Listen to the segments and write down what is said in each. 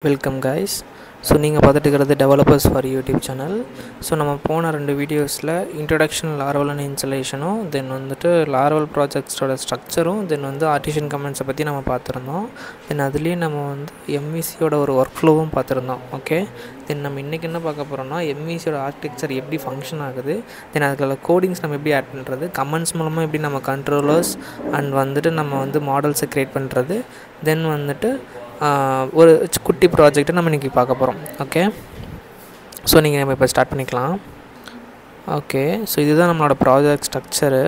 Welcome guys. So நீங்கள் பார்த்துட்டு இருக்கிறது developers for YouTube channel. So நம்ம போன 2 வீடியோஸில் இன்ட்ரடக்ஷன் லார்வல் அண்ட் இன்ஸ்டலேஷனும் தென் வந்துட்டு லார்வல் ப்ராஜெக்ட்ஸோட ஸ்ட்ரக்சரும் தென் வந்து ஆர்டிஃபிஷியல் கமெண்ட்ஸை பற்றி நம்ம பார்த்துருந்தோம். தென் அதுலேயே நம்ம வந்து எம்விசியோட ஒரு ஒர்க் ஃப்ளோவும் பார்த்துருந்தோம். ஓகே, தென் நம்ம இன்றைக்கி என்ன பார்க்க போகிறோம்னா எம்விசியோட ஆர்கிடெக்சர் எப்படி ஃபங்க்ஷன் ஆகுது, தென் அதில் கோடிங்ஸ் நம்ம எப்படி ஆட் பண்ணுறது, கமெண்ட்ஸ் மூலமாக எப்படி நம்ம கண்ட்ரோலர்ஸ் அண்ட் வந்துட்டு நம்ம வந்து மாடல்ஸை க்ரியேட் பண்ணுறது, தென் வந்துட்டு ஒரு குட்டி ப்ராஜெக்டை நம்ம இன்றைக்கி பார்க்க போகிறோம். ஓகே, ஸோ நீங்கள் நம்ம இப்போ ஸ்டார்ட் பண்ணிக்கலாம். ஓகே, ஸோ இதுதான் நம்மளோட ப்ராஜெக்ட் ஸ்ட்ரக்சரு.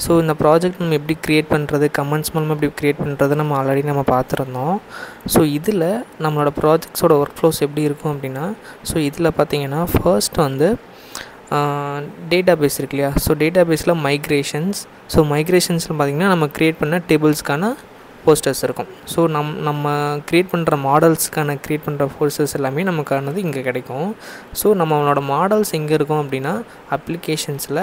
ஸோ இந்த ப்ராஜெக்ட் நம்ம எப்படி க்ரியேட் பண்ணுறது, கமெண்ட்ஸ் மூலமாக எப்படி க்ரியேட் பண்ணுறது நம்ம ஆல்ரெடி நம்ம பார்த்துருந்தோம். ஸோ இதில் நம்மளோட ப்ராஜெக்ட்ஸோட ஒர்க் ஃப்ளோஸ் எப்படி இருக்கும் அப்படின்னா, ஸோ இதில் பார்த்தீங்கன்னா ஃபர்ஸ்ட் வந்து டேட்டா பேஸ் இருக்கு இல்லையா. ஸோ டேட்டா பேஸில் மைக்ரேஷன்ஸ். ஸோ மைக்ரேஷன்ஸில் பார்த்திங்கன்னா நம்ம க்ரியேட் பண்ண டேபிள்ஸ்க்கான போஸ்டர்ஸ் இருக்கும். ஸோ நம்ம க்ரியேட் பண்ணுற மாடல்ஸ்க்கான க்ரியேட் பண்ணுற போஸ்டர்ஸ் எல்லாமே நமக்கானது இங்கே கிடைக்கும். ஸோ நம்மளோட மாடல்ஸ் எங்கே இருக்கும் அப்படின்னா அப்ளிகேஷன்ஸில்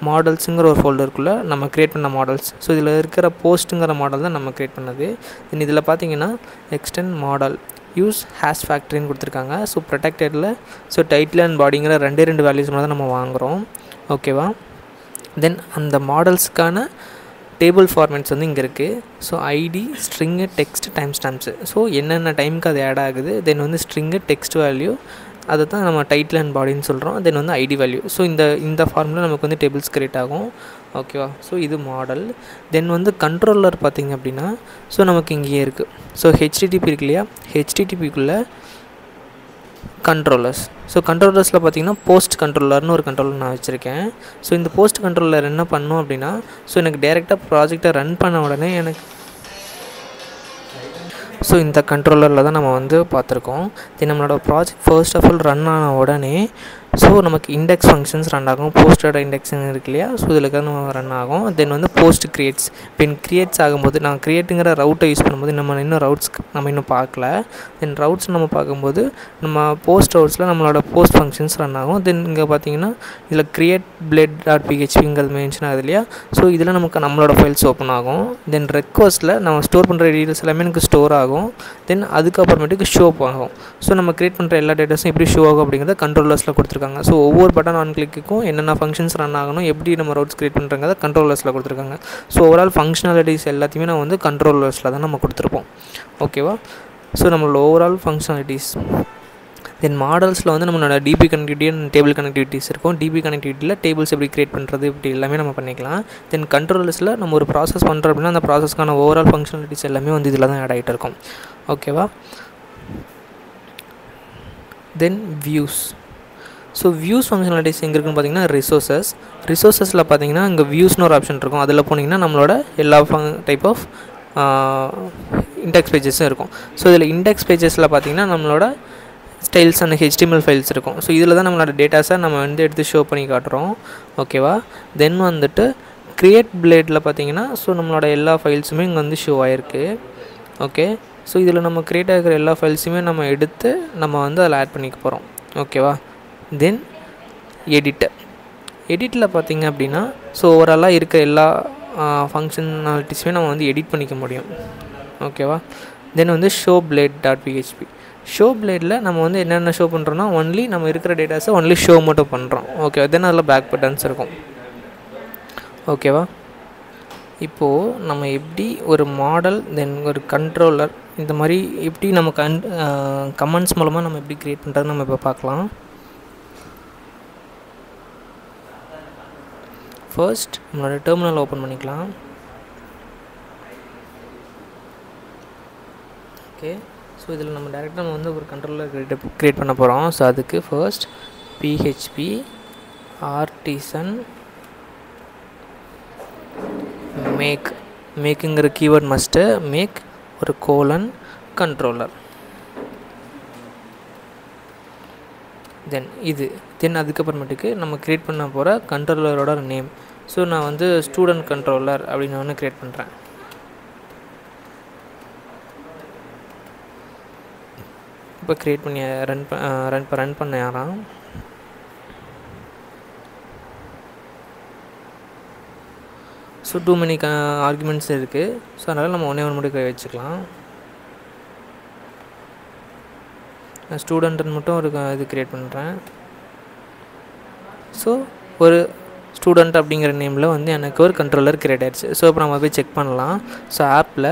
மாடல்ஸுங்கிற ஒரு ஃபோல்டருக்குள்ளே நம்ம க்ரியேட் பண்ண மாடல்ஸ். ஸோ இதில் இருக்கிற போஸ்ட்டுங்கிற மாடல் தான் நம்ம க்ரியேட் பண்ணது. தென் இதில் பார்த்தீங்கன்னா எக்ஸ்டெண்ட் மாடல் யூஸ் ஹேஷ் ஃபேக்ட்ரின்னு கொடுத்துருக்காங்க. ஸோ ப்ரொடெக்டடில் ஸோ டைட்டில் அண்ட் பாடிங்கிற 2 வேல்யூஸ் தான் நம்ம வாங்குகிறோம். ஓகேவா, தென் அந்த மாடல்ஸுக்கான டேபிள் ஃபார்மேட்ஸ் வந்து இங்கே இருக்குது. So ID, string, text, time stamps. So என்னென்ன டைமுக்கு அது ஆட் ஆகுது, தென் வந்து ஸ்ட்ரிங்கு, டெக்ஸ்ட் வேல்யூ, அதை தான் நம்ம டைட்டில் அண்ட் பாடின்னு சொல்கிறோம். தென் வந்து ஐடி வேல்யூ. ஸோ இந்த ஃபார்மில் நமக்கு வந்து டேபிள்ஸ் கிரியேட் ஆகும். ஓகேவா, ஸோ இது மாடல். தென் வந்து கண்ட்ரோலர் பார்த்திங்க அப்படின்னா ஸோ நமக்கு இங்கேயே இருக்குது. ஸோ ஹெச்டிடிபி இருக்கு இல்லையா, ஹெச்டிடிபிக்குள்ளே கண்ட்ரோலர்ஸ். ஸோ கண்ட்ரோலர்ஸில் பார்த்திங்கன்னா போஸ்ட் கண்ட்ரோலர்னு ஒரு கண்ட்ரோலர் நான் வச்சுருக்கேன். ஸோ இந்த போஸ்ட் கண்ட்ரோலர் என்ன பண்ணும் அப்படின்னா ஸோ எனக்கு டேரெக்டாக ப்ராஜெக்டை ரன் பண்ண உடனே ஸோ இந்த கண்ட்ரோலரில் தான் நம்ம வந்து பார்த்துருக்கோம். தென் நம்மளோட project first of all run ஆன உடனே ஸோ நமக்கு இண்டெக்ஸ் ஃபங்க்ஷன்ஸ் ரன் ஆகும். போஸ்டோட இண்டெக்ஸிங் இருக்கு இல்லையா, ஸோ இதில் நம்ம ரன் ஆகும். தென் வந்து போஸ்ட் க்ரியேட்ஸ். இப்போ க்ரியேட்ஸ் ஆகும்போது நான் க்ரியேட்டுங்கிற ரவுட்டை யூஸ் பண்ணும்போது நம்ம இன்னும் ரவுட்ஸ் நம்ம இன்னும் பார்க்கல. தென் ரவுட்ஸ் நம்ம பார்க்கும்போது நம்ம போஸ்ட் ரவுட்ஸில் நம்மளோட போஸ்ட் ஃபங்க்ஷன்ஸ் ரன் ஆகும். தென் இங்கே பார்த்தீங்கன்னா இதில் க்ரியேட் பிளேட் டாட் பிஹெச்பிங்கிறது மென்ஷன் ஆகுது இல்லையா. ஸோ இதில் நமக்கு நம்மளோட ஃபைல்ஸ் ஓப்பன் ஆகும். தென் ரெக்வஸ்ட்டில் நம்ம ஸ்டோர் பண்ணுற டீட்டெயில்ஸ் எல்லாமே எனக்கு ஸ்டோர் ஆகும். தென் அதுக்கப்புறமேட்டுக்கு ஷோ ஆகும். ஸோ நம்ம க்ரியேட் பண்ணுற எல்லா டேட்டாஸும் எப்படி ஷோ ஆகும் அப்படிங்கிறத கண்ட்ரோலர்ஸில் கொடுத்துருக்காங்க. ஸோ ஒவ்வொரு பட்டன் ஆன் கிளிக்கும் என்னென்ன ஃபங்க்ஷன்ஸ் ரன் ஆகணும், எப்படி நம்ம ரவுட்ஸ் க்ரியேட் பண்ணுறங்கிறத கண்ட்ரோலர்ஸில் கொடுத்துருக்காங்க. ஸோ ஓவரால் ஃபங்க்ஷனாலிட்டிஸ் எல்லாத்தையுமே நான் வந்து கண்ட்ரோலர்ஸில் தான் நம்ம கொடுத்துருப்போம். ஓகேவா, ஸோ நம்மளோட ஓவரால் ஃபங்க்ஷனாலிட்டிஸ். தென் மாடல்ஸில் வந்து நம்மளோட DB connectivity and table connectivities இருக்கும். டிபி கனெக்டிவிட்டியில் டேபிள்ஸ் எப்படி க்ரியேட் பண்ணுறது இப்படி எல்லாமே நம்ம பண்ணிக்கலாம். தென் கண்ட்ரோலர்ஸில் நம்ம ஒரு ப்ராசஸ் பண்ணுறோம் அப்படின்னா அந்த ப்ராசஸ்க்கான ஓவரால் ஃபங்க்ஷனாலிட்டிஸ் எல்லாமே வந்து இதில் தான் ஆட் ஆகிட்டு இருக்கும். ஓகேவா, தென் வியூஸ். ஸோ வியூஸ் ஃபங்க்ஷனாலிட்டிஸ் எங்கே இருக்குன்னு பார்த்தீங்கன்னா ரிசோர்ஸஸில் பார்த்தீங்கன்னா இங்கே வியூஸ்னு ஒரு ஆப்ஷன் இருக்கும். அதில் போனீங்கன்னா நம்மளோட எல்லா டைப் ஆஃப் இண்டெக்ஸ் பேஜஸும் இருக்கும். ஸோ இதில் இண்டெக்ஸ் பேஜஸில் பார்த்தீங்கன்னா நம்மளோட ஸ்டைல்ஸ் அண்ட் HTML ஃபைல்ஸ் இருக்கும். ஸோ இதில் தான் நம்மளோட டேட்டாஸை நம்ம வந்து எடுத்து ஷோ பண்ணி காட்டுறோம். ஓகேவா, தென் வந்துட்டு க்ரியேட் பிளேடில் பார்த்தீங்கன்னா ஸோ நம்மளோட எல்லா ஃபைல்ஸுமே இங்கே வந்து ஷோ ஆகிருக்கு. ஓகே, ஸோ இதில் நம்ம க்ரியேட் ஆகிற எல்லா ஃபைல்ஸுமே நம்ம எடுத்து நம்ம வந்து அதில் ஆட் பண்ணிக்க போகிறோம். ஓகேவா, தென் எடிட்டில் பார்த்திங்க அப்படின்னா ஸோ ஓவராலாக இருக்க எல்லா ஃபங்க்ஷனாலிட்டிஸுமே நம்ம வந்து எடிட் பண்ணிக்க முடியும். ஓகேவா, தென் வந்து show blade dot PHP. Show பிளேடில் நம்ம வந்து என்னென்ன ஷோ பண்ணுறோன்னா ஒன்லி நம்ம இருக்கிற டேட்டாஸை ஒன்லி ஷோ மட்டும் பண்ணுறோம். ஓகேவா, தென் அதில் பேக் பட்டன்ஸ் இருக்கும். ஓகேவா, இப்போது நம்ம எப்படி ஒரு மாடல் தென் ஒரு கண்ட்ரோலர் இந்த மாதிரி எப்படி நம்ம கமெண்ட்ஸ் மூலமாக நம்ம எப்படி க்ரியேட் பண்ணுறது நம்ம இப்போ பார்க்கலாம். ஃபர்ஸ்ட் நம்மளோட டெர்மினல் ஓப்பன் பண்ணிக்கலாம். ஓகே, ஸோ இதில் நம்ம டேரெக்டாக நம்ம வந்து ஒரு கண்ட்ரோலர் க்ரியேட் பண்ண போகிறோம். ஸோ அதுக்கு ஃபர்ஸ்ட் PHP ஆர்டிசன் மேக்குங்கிற கீவேர்ட் மஸ்ட்டு மேக் ஒரு கண்ட்ரோலர். தென் அதுக்கப்புறமேட்டுக்கு நம்ம க்ரியேட் பண்ண போகிற கண்ட்ரோலரோட நேம். ஸோ நான் வந்து ஸ்டூடெண்ட் கண்ட்ரோலர் அப்படின்னு ஒன்று க்ரியேட் பண்ணுறேன். இப்போ க்ரியேட் பண்ணி ரன் பண்ண யாராம். ஸோ டூ மெனி ஆர்குமெண்ட்ஸ் இருக்குது. ஸோ அதனால் நம்ம ஒன்றே ஒன்று மட்டும் வச்சுக்கலாம். ஸ்டூடெண்ட்டுன்னு மட்டும் ஒரு இது க்ரியேட் பண்ணுறேன். ஸோ ஒரு ஸ்டூடெண்ட் அப்படிங்கிற நேமில் வந்து எனக்கு ஒரு கண்ட்ரோலர் க்ரியேட் ஆகிடுச்சு. ஸோ இப்போ நம்ம போய் செக் பண்ணலாம். ஸோ ஆப்பில்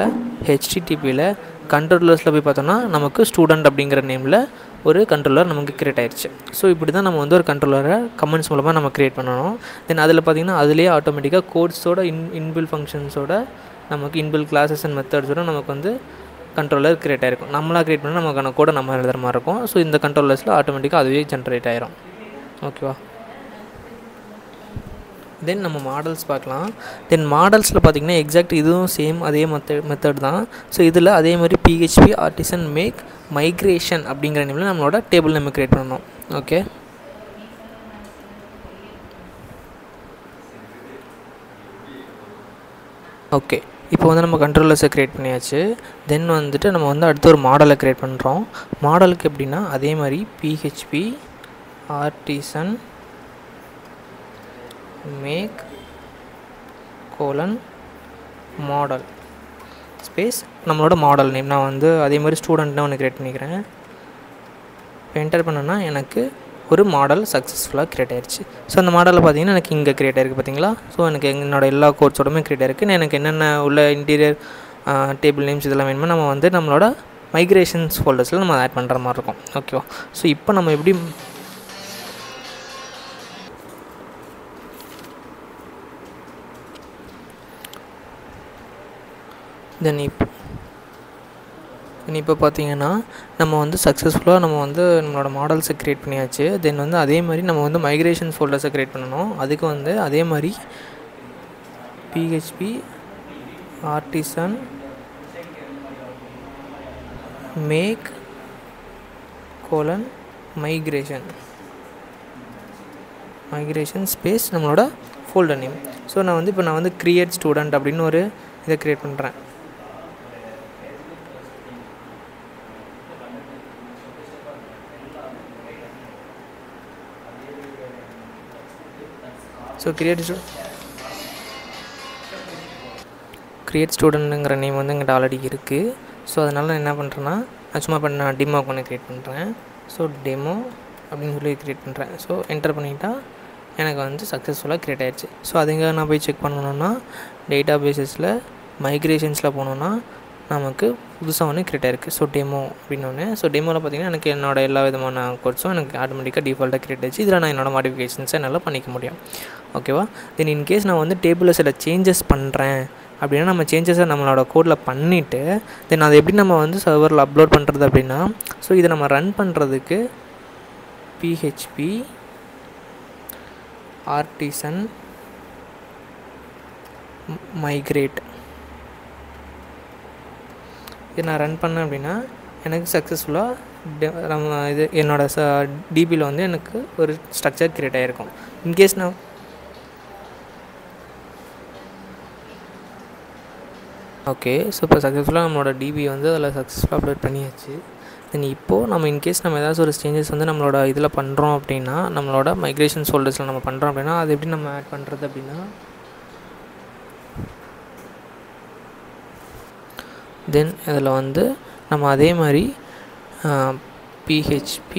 ஹெச்டிடிபியில் கண்ட்ரோலர்ஸில் போய் பார்த்தோன்னா நமக்கு ஸ்டூடெண்ட் அப்படிங்கிற நேமில் ஒரு கண்ட்ரோலர் நமக்கு க்ரியேட் ஆகிடுச்சு. ஸோ இப்படி தான் நம்ம வந்து ஒரு கண்ட்ரோலரை கமெண்ட்ஸ் மூலமாக நம்ம க்ரியேட் பண்ணணும். தென் அதில் பார்த்திங்கன்னா அதுலேயே ஆட்டோமேட்டிக்காக கோட்ஸோட இன்பில் ஃபங்க்ஷன்ஸோட நமக்கு இன்பில் கிளாஸஸ் அண்ட் மெத்தட்ஸோட நமக்கு வந்து கண்ட்ரோலர் க்ரியேட் ஆகிருக்கும். நம்மளாக க்ரியேட் பண்ணால் நமக்கான கோடை நம்ம எழுதுகிற மாதிரி இருக்கும். ஸோ இந்த கண்ட்ரோலர்ஸில் ஆட்டோமேட்டிக்காக அதுவே ஜென்ரேட் ஆகிரும். ஓகேவா? தென் நம்ம மாடல்ஸ் பார்க்கலாம். தென் மாடல்ஸில் பார்த்திங்கன்னா எக்ஸாக்ட் இதுவும் சேம் அதே மெத்தட் தான். ஸோ இதில் அதே மாதிரி PHP ஆர்டிசன் மேக் மைக்ரேஷன் அப்படிங்கிற நேமில் நம்மளோட டேபிள் நம்ம க்ரியேட் பண்ணணும். ஓகே, ஓகே இப்போ வந்து நம்ம கண்ட்ரோலர்ஸை க்ரியேட் பண்ணியாச்சு. தென் வந்துட்டு நம்ம வந்து அடுத்து ஒரு மாடலை க்ரியேட் பண்ணுறோம். மாடலுக்கு எப்படின்னா அதே மாதிரி PHP artisan make model space நம்மளோட மாடல் நேம். நான் வந்து அதே மாதிரி ஸ்டூடெண்ட்னு ஒன்று க்ரியேட் பண்ணிக்கிறேன். இப்போ என்டர் பண்ணேன்னா எனக்கு ஒரு மாடல் சக்ஸஸ்ஃபுல்லாக க்ரியேட் ஆகிடுச்சு. ஸோ அந்த மாடலில் பார்த்தீங்கன்னா எனக்கு இங்கே க்ரியேட் ஆகிருக்கு பார்த்தீங்களா. ஸோ எனக்கு என்னோடய எல்லா கோட்ஸோடமே க்ரியேட் ஆகிருக்கு. எனக்கு என்னென்ன உள்ள இன்டீரியர் டேபிள் நேம்ஸ் இதெல்லாம் வேணுமோ நம்ம வந்து நம்மளோட மைக்ரேஷன்ஸ் ஃபோல்டர்ஸில் நம்ம ஆட் பண்ணுற மாதிரி இருக்கும். ஓகேவா? ஸோ இப்போ நம்ம எப்படி தென் இப்போ பார்த்தீங்கன்னா நம்ம வந்து சக்ஸஸ்ஃபுல்லாக நம்ம வந்து நம்மளோட மாடல்ஸை க்ரியேட் பண்ணியாச்சு. தென் வந்து அதே மாதிரி நம்ம வந்து மைக்ரேஷன் ஃபோல்டர்ஸை க்ரியேட் பண்ணணும். அதுக்கு வந்து அதே மாதிரி PHP artisan make migration space நம்மளோட ஃபோல்டர் நேம். ஸோ நான் வந்து க்ரியேட் ஸ்டூடெண்ட் அப்படின்னு ஒரு இதை க்ரியேட் பண்ணுறேன். ஸோ க்ரியேட் ஸ்டூடெண்ட்டுங்கிற நேம் வந்து எங்கிட்ட ஆல்ரெடி இருக்குது. ஸோ அதனால் நான் என்ன பண்ணுறேன்னா சும்மா நான் டெமோக்கு ஒன்று க்ரியேட் பண்ணுறேன். ஸோ டெமோ அப்படின்னு சொல்லி க்ரியேட் பண்ணுறேன். ஸோ என்டர் பண்ணிட்டா எனக்கு வந்து சக்ஸஸ்ஃபுல்லாக க்ரியேட் ஆகிடுச்சு. ஸோ அதுங்க நான் போய் செக் பண்ணணுன்னா டேட்டா பேஸஸில் மைக்ரேஷன்ஸில் போனோன்னா நமக்கு புதுசாக ஒன்று க்ரியேட் ஆகிருக்கு. ஸோ டெமோ அப்படின்னு ஒன்று. ஸோ டெமோவில் பார்த்திங்கன்னா எனக்கு என்னோடய எல்லா விதமான கோட்ஸும் எனக்கு ஆட்டோமேட்டிக்காக டிஃபால்ட்டாக க்ரியேட் ஆகிடுச்சு. இதில் நான் என்னோடய மாடிஃபிகேஷன்ஸை என்னால் பண்ணிக்க முடியும். ஓகேவா? தென் இன்கேஸ் நான் வந்து டேபிளில் சில சேஞ்சஸ் பண்ணுறேன் அப்படின்னா நம்ம சேஞ்சஸை நம்மளோட கோடில் பண்ணிவிட்டு தென் அதை எப்படி நம்ம வந்து சர்வரில் அப்லோட் பண்ணுறது அப்படின்னா ஸோ இதை நம்ம ரன் பண்ணுறதுக்கு PHP ஆர்டிசன் மைக்ரேட் இது நான் ரன் பண்ணேன் அப்படின்னா எனக்கு சக்ஸஸ்ஃபுல்லாக நம்ம இது என்னோடய டிபியில் வந்து எனக்கு ஒரு ஸ்ட்ரக்சர் க்ரியேட் ஆகிருக்கும். இன்கேஸ் நான் ஓகே ஸோ இப்போ சக்ஸஸ்ஃபுல்லாக நம்மளோட டிபி வந்து அதில் சக்ஸஸ்ஃபுல்லாக அப்லோட் பண்ணியாச்சு. தென் இப்போது நம்ம இன்கேஸ் நம்ம ஏதாச்சும் ஒரு சேஞ்சஸ் வந்து நம்மளோட இதில் பண்ணுறோம் அப்படின்னா நம்மளோட மைக்ரேஷன் ஃபோல்டர்ஸில் நம்ம பண்ணுறோம் அப்படின்னா அது எப்படி நம்ம ஆட் பண்ணுறது அப்படின்னா தென் இதில் வந்து நம்ம அதே மாதிரி PHP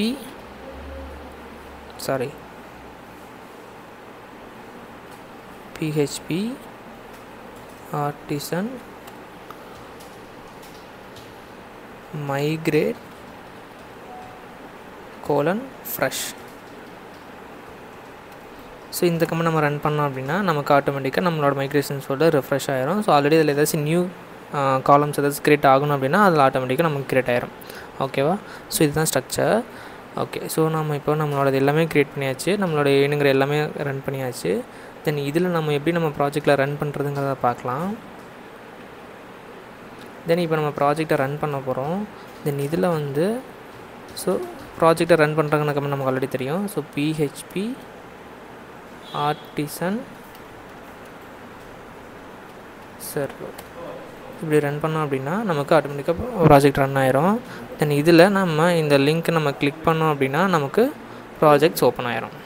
artisan migrate fresh. So இந்த கமெண்ட் நம்ம ரன் பண்ணோம் அப்படின்னா நமக்கு ஆட்டோமேட்டிக்காக நம்மளோட மைக்ரேஷன் ஃபோல்டர் ரெஃப்ரெஷ் ஆகிரும். ஸோ ஆல்ரெடி அதில் ஏதாச்சும் நியூ காலம்ஸ் ஏதாச்சும் க்ரியேட் ஆகணும் அப்படின்னா அதில் ஆட்டோமேட்டிக்காக நமக்கு க்ரியேட் ஆகிரும். ஓகேவா? ஸோ இதுதான் ஸ்ட்ரக்சர். ஓகே ஸோ நம்ம இப்போ நம்மளோட எல்லாமே க்ரியேட் பண்ணியாச்சு. நம்மளோட வேணுங்கிற எல்லாமே ரன் பண்ணியாச்சு. தென் இதில் நம்ம எப்படி நம்ம ப்ராஜெக்டில் ரன் பண்ணுறதுங்கிறத பார்க்கலாம். தென் இப்போ நம்ம ப்ராஜெக்டை ரன் பண்ண போகிறோம். தென் இதில் வந்து ஸோ ப்ராஜெக்டை ரன் பண்ணுறாங்கன்னு நமக்கு ஆல்ரெடி தெரியும். ஸோ PHP ஆர்டிசன் சர்வர் இப்படி ரன் பண்ணோம் அப்படின்னா நமக்கு ஆட்டோமேட்டிக்காக ப்ராஜெக்ட் ரன் ஆயிரும். தென் இதில் நம்ம இந்த லிங்க் நம்ம கிளிக் பண்ணோம் அப்படின்னா நமக்கு ப்ராஜெக்ட்ஸ் ஓப்பன் ஆயிரும்.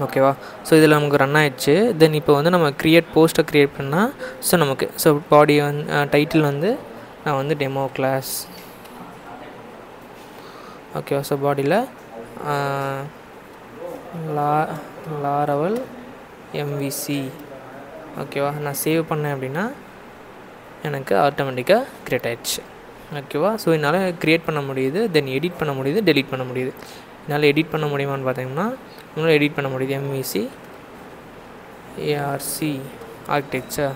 ஓகேவா? ஸோ இதில் நமக்கு ரன் ஆகிடுச்சு. தென் இப்போ வந்து நம்ம போஸ்ட்டை க்ரியேட் பண்ணால் ஸோ நமக்கு ஸோ பாடி வந்து டைட்டில் வந்து நான் வந்து டெமோ கிளாஸ் ஓகேவா. ஸோ பாடியில் லாரவல் எம்விசி ஓகேவா. நான் சேவ் பண்ணேன் அப்படின்னா எனக்கு ஆட்டோமேட்டிக்காக க்ரியேட் ஆகிடுச்சு ஓகேவா. ஸோ என்னால் க்ரியேட் பண்ண முடியுது, தென் எடிட் பண்ண முடியுது, டெலீட் பண்ண முடியுது. என்னால் எடிட் பண்ண முடியுமான்னு பார்த்தீங்கன்னா என்னால் எடிட் பண்ண முடியுது. எம்விசி ஏஆர்சி ஆர்கிடெக்சர்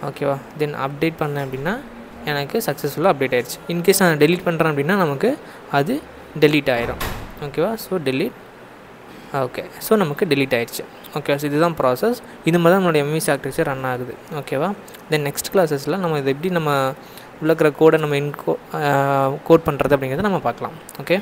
ஓகேவா. தென் அப்டேட் பண்ணேன் அப்படின்னா எனக்கு சக்ஸஸ்ஃபுல்லாக அப்டேட் ஆகிடுச்சு. இன்கேஸ் நான் டெலீட் பண்ணுறேன் அப்படின்னா நமக்கு அது டெலீட் ஆகிடும் ஓகேவா. So delete okay. ஸோ நமக்கு டெலீட் ஆகிடுச்சு ஓகே. ஸோ இதுதான் ப்ராசஸ். இது மாதிரி தான் நம்மளோட எம்விசி ஆர்கிடெக்சர் ரன் ஆகுது ஓகேவா. தென் நெக்ஸ்ட் கிளாஸஸில் நம்ம இது எப்படி நம்ம உள்ள இருக்கிற கோடை நம்ம கோட் பண்ணுறது அப்படிங்கிறத நம்ம பார்க்கலாம் ஓகே.